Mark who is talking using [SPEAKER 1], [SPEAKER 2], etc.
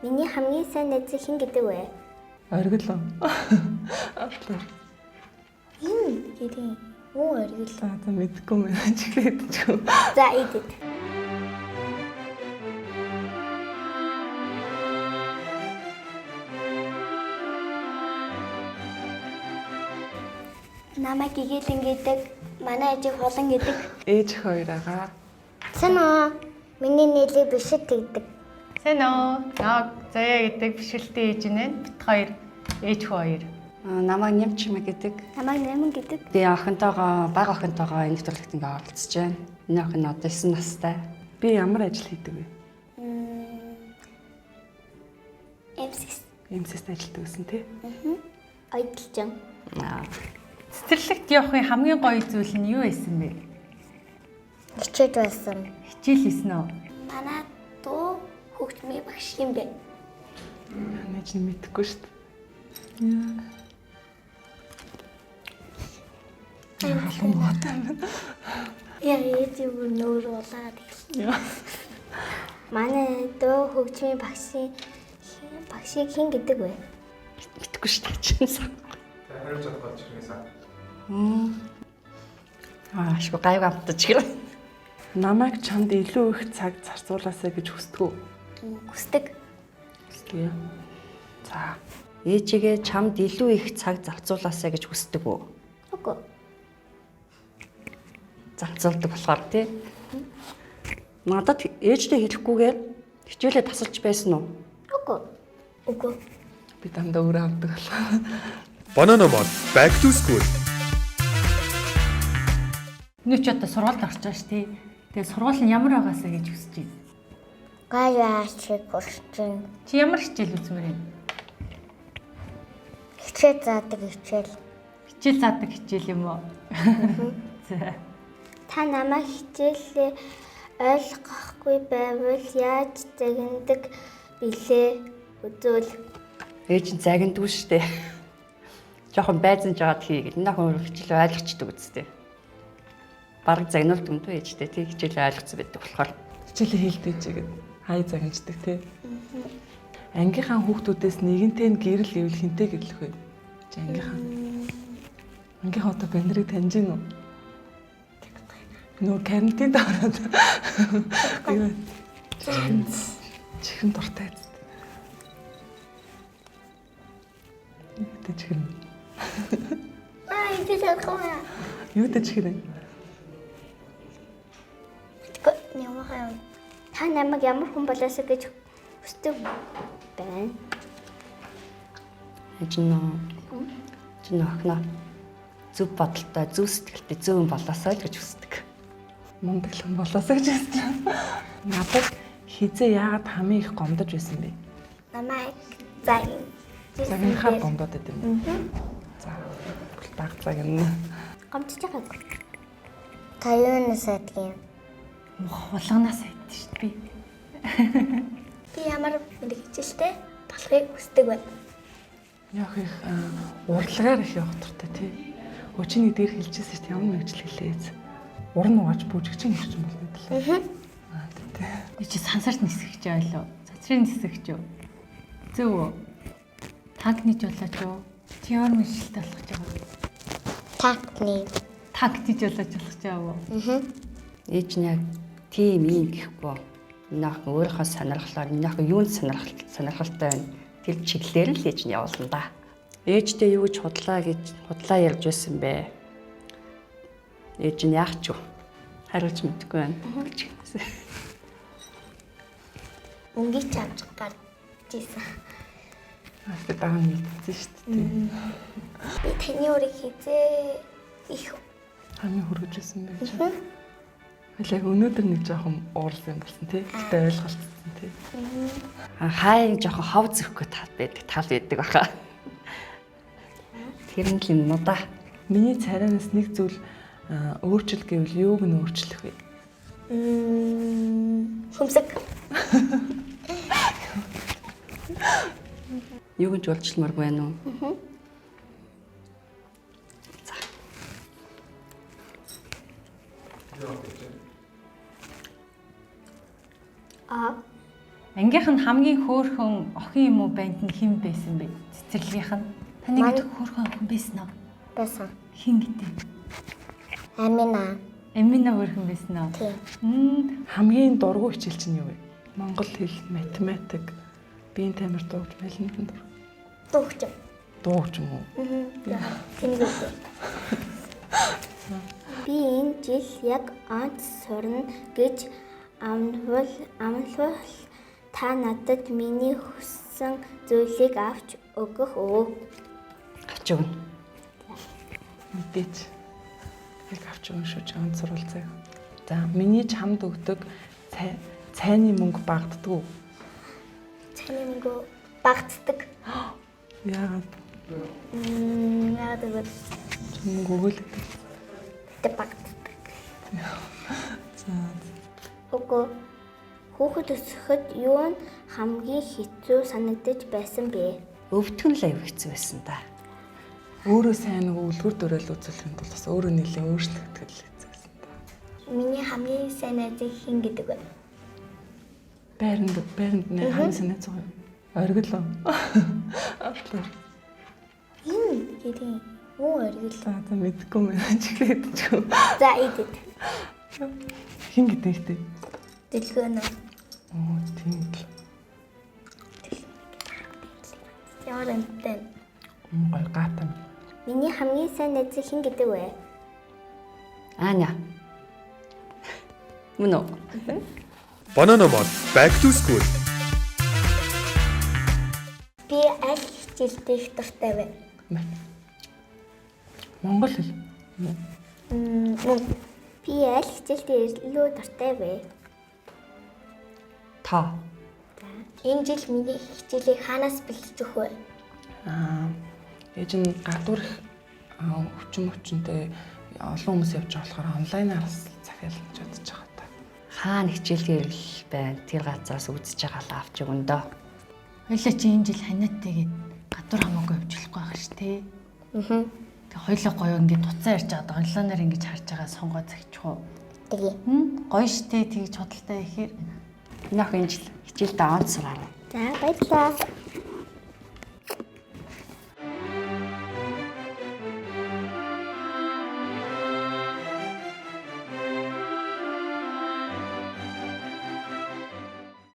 [SPEAKER 1] Миний хамгийн сайн найз хэн гэдэг вэ?
[SPEAKER 2] Оргил.
[SPEAKER 1] Гэрийн. Оо оргил.
[SPEAKER 2] За мэдгүй мэн чиглээд ч юм.
[SPEAKER 1] За идэт. Намайг гэгээлэн гэдэг, манай ээжийг холон гэдэг.
[SPEAKER 2] Ээж хоёроо.
[SPEAKER 1] Сайн уу? Миний нэлийг бишэд тэгдэг.
[SPEAKER 3] Сайн уу? Наа заяа гэдэг бишгэлтэй ээж нэ. Бит хоёр ээж хоёр.
[SPEAKER 4] Намайг Нямчмаа гэдэг.
[SPEAKER 1] Намайг Нэмэн гэдэг.
[SPEAKER 4] Би охинтойгоо, бага охинтойгоо энэ нэвтрүүлэгт ингээ оролцож байна. Энэ охин одоо 9 настай.
[SPEAKER 2] Би ямар ажил хийдэг вэ?
[SPEAKER 1] MC-с
[SPEAKER 2] ажилтдаг гэсэн тий.
[SPEAKER 1] Ойдолжин.
[SPEAKER 3] Цэцэрлэгт явахын хамгийн гоё зүйл нь юу байсан бэ?
[SPEAKER 1] Хичээж байсан.
[SPEAKER 3] Хичээл хийсэн үү?
[SPEAKER 1] Манай дүү хөгжмийн багш юм бэ.
[SPEAKER 2] Манай ч мэдэхгүй шүү дээ. Халуун муутай юм.
[SPEAKER 1] Яа ээж юу нөр улаад ирсэн. Манай дүү хөгжмийн багшийг хэн гэдэг вэ?
[SPEAKER 4] Мэдхгүй шүү дээ чинь.
[SPEAKER 5] Хариуц чадах чигнэсаа.
[SPEAKER 4] Ашгүй гайг амтаж гэр.
[SPEAKER 2] Намайг чамд илүү их цаг зарцуулаасаа гэж хүсдэг үү?
[SPEAKER 1] Хүсдэг.
[SPEAKER 2] Хүсдэг. За.
[SPEAKER 4] Ээжигээ чамд илүү их цаг зарцуулаасаа гэж хүсдэг үү?
[SPEAKER 1] Үгүй.
[SPEAKER 4] Зарцуулдаг болохоор тий. Надад ээжтэй хэлэхгүйгээр хичээлээ тасалж байсан уу?
[SPEAKER 1] Үгүй. Үгүй.
[SPEAKER 2] Би дандаа өөрөө авдаг болохоор.
[SPEAKER 5] Banana Mod Back to School.
[SPEAKER 3] Нүч одоо сургуульд орж байгаа ш тий. Тэгээ сургууль нь ямар байгаасаа гэж хүсэж байна.
[SPEAKER 1] Гайваачиг хүрчин.
[SPEAKER 3] Чи ямар хичээл үзмээр юм?
[SPEAKER 1] Хичээл заадаг хичээл.
[SPEAKER 3] Хичээл заадаг хичээл юм уу? За.
[SPEAKER 1] Та намайг хичээлээ ойлгохгүй байвал яаж загнадаг билээ? Үзүүл.
[SPEAKER 4] Ээж нь загиндгүй шүү дээ. Жохон байзан жаад хий гэдэг. Энэ охин хичээл ойлгочдөг үстэй. Бараг загнуулт өмдөө ээжтэй тий хичээл ойлгоцсон байдаг болохоор.
[SPEAKER 2] Хичээлээ хийлдэж игээд хай загнаждаг тий. Ангийнхаа хүүхдүүдээс нэгэнтэй нь гэрэл ивэл хинтэй гэрлэх вэ? Чи ангийнхаа. Ангийнхаа одоо бэндрийг таньж гин үү? Нөө карантинд ороод. Чихэн дуртай. Юутай чихэн.
[SPEAKER 1] Иди zákona.
[SPEAKER 2] Юутай чихэн.
[SPEAKER 1] Нямаа. Та намайг ямар хүн болоосоо гэж хүсдэг байна.
[SPEAKER 4] Ээж нь охиноо зөв бодолтой, зөв сэтгэлтэй, зөв хүн болоосоо л гэж хүсдэг.
[SPEAKER 2] Мундаглан болоосоо гэж хэлсэн. Надад хизээ яагаад хамгийн их гомдож байсан бэ?
[SPEAKER 1] Намайг
[SPEAKER 2] Загнахаар гомдоод байт юм. За. Баг цаг нь.
[SPEAKER 1] гомдож байгаа. Та юунаас айдгийг?
[SPEAKER 3] Хулганаас айдсан шүү дээ би.
[SPEAKER 1] Би ямар мэрэгчлээ болохыг хүсдэг байна.
[SPEAKER 2] Яг их урлагаар их явах туртай тий. Өчигний дээр хэлчихсэн шүү дээ ямар мэрэгжил хэлээз. Уран угааж бүжигчин ирсэн болно гэдэг л. Тий.
[SPEAKER 3] Би чи сансарт нисгэж байлоо. Цацрын нисгэж юу? Зөв үү? Танкниж болооч юу? Теор мэдлэлтэй болгож байгаа. Танкниж болооч болгож байгаа юу?
[SPEAKER 4] Ээж нь яг тийм юм гэхгүй. Энэ охин өөрийнхөө сонирхлоор энэ охин юунд сонирхолтой байна? Тэр чиглэлээр л ээж нь явуулна да. Ээжтэй юу гэж худлаа ярьж байсан бэ? Ээж нь яах ч юу? Хариулж мэдэхгүй байна.
[SPEAKER 1] Өнгийг чамж гарч ийсэн.
[SPEAKER 2] Би даан мэдсэн шүү дээ.
[SPEAKER 1] Би таны үрийг хизээ их
[SPEAKER 2] Хамгийн хүргэжсэн байх чинь. Яг өнөөдөр нэг жоохон уурсан юм болсон тий. Гэтэ ойлголцсон тий.
[SPEAKER 4] Хай жоохон хов зөхгүй тал байдаг баха. Тэр нь л юм уу да.
[SPEAKER 2] Миний царайнаас нэг зүйл өөрчлөх гэвэл юуг нь өөрчлөх вэ?
[SPEAKER 1] Хүмсэг.
[SPEAKER 4] Юуг нь жуулчламар байна уу?
[SPEAKER 3] ангийнх нь хамгийн хөөрхөн охин юм уу банд нь хэн байсан бэ? Цэцэрлэгийнх нь. Таны гэдэг хөөрхөн охин байсан уу?
[SPEAKER 1] Байсан.
[SPEAKER 3] Хэн гэдэг?
[SPEAKER 1] Амина.
[SPEAKER 3] Амина хөөрхөн байсан уу?
[SPEAKER 1] Тийм.
[SPEAKER 2] Хамгийн дургүй хичээл чинь юу вэ? Монгол хэл, математик, биеийн тамир дуугч, балентын дур.
[SPEAKER 1] Дуугч.
[SPEAKER 2] Дуугч юм уу?
[SPEAKER 1] Тэнийг үү. Би энэ жил яг онц сурна гэж амлавал та надад миний хүссэн зүйлийг авч өгөх үү?
[SPEAKER 4] Авч өгнө.
[SPEAKER 2] Мэдээч. Яг авч өгнө шүү чи онц сурвалцаа. За, миний чамд өгдөг цайны мөнгө багддаг уу?
[SPEAKER 1] Цайны мөнгө багтдаг.
[SPEAKER 2] Яагаад?
[SPEAKER 1] Яагаад гэвэл
[SPEAKER 2] Мөнгө өгөөлөд.
[SPEAKER 1] тэ багтдаг.
[SPEAKER 2] За,
[SPEAKER 1] Үгүй. Хүүхэд өсгөхөд юу нь хамгийн хэцүү санагдаж байсан бэ?
[SPEAKER 4] Өвдгөн л аяг хэцүү байсан да.
[SPEAKER 2] өөрөө сайн нэг үлгэр дуурайл үзүүлэхэд бол бас өөрөө нэлээд өөрчлөгдөх л хэвчээсэн та.
[SPEAKER 1] Миний хамгийн сайн найзыг хэн гэдэг вэ?
[SPEAKER 2] Байранд нэ хамгийн сайн найз байгаа юм. Оргил уу? Атлаа.
[SPEAKER 1] Энэ гэдэг муу оргил.
[SPEAKER 2] За мэдгүй мэн чиглээд ч.
[SPEAKER 1] За идэт.
[SPEAKER 2] Хин гэдэг ихтэй.
[SPEAKER 1] Дэлгөөнө.
[SPEAKER 2] Оо тийм л.
[SPEAKER 1] Ямар амттай.
[SPEAKER 2] Гой гатам.
[SPEAKER 1] Миний хамгийн сайн найзыг хэн гэдэг вэ?
[SPEAKER 4] Аня. Мөн үү?
[SPEAKER 5] Banana Mod Back to School.
[SPEAKER 1] Би аль хичээлд их дуртай вэ?
[SPEAKER 2] Монгол хэл.
[SPEAKER 1] Би аль хичээлд илүү дуртай вэ?
[SPEAKER 4] Та.
[SPEAKER 1] Энэ жил миний хичээлийг хаанаас бэлдэж өгөх вэ?
[SPEAKER 2] Ээж нь гадуур их хүчтэй олон хүмүүс явж байгаа болохоор онлайнаар захиална гэж бодож байгаа та.
[SPEAKER 4] Хаана хичээлээр л байна. Тэр газраас үзэж байгаа л авч өгнө дөө.
[SPEAKER 3] Хоёлаа чи энэ жил ханиадтайгээд гадуур хамаагүй явж болохгүй байх ш тий. Тэг хоёлаа гоё ингээд туцаа ярьж байгаа онлайнаар ингэж харж байгаа сонгоо загчих уу?
[SPEAKER 1] Тэгээ.
[SPEAKER 3] Гоё штэ тэгж худалдаа ихээр.
[SPEAKER 4] Энэ ах энэ жил хичээлдээ онц сураа.
[SPEAKER 1] За баярлалаа.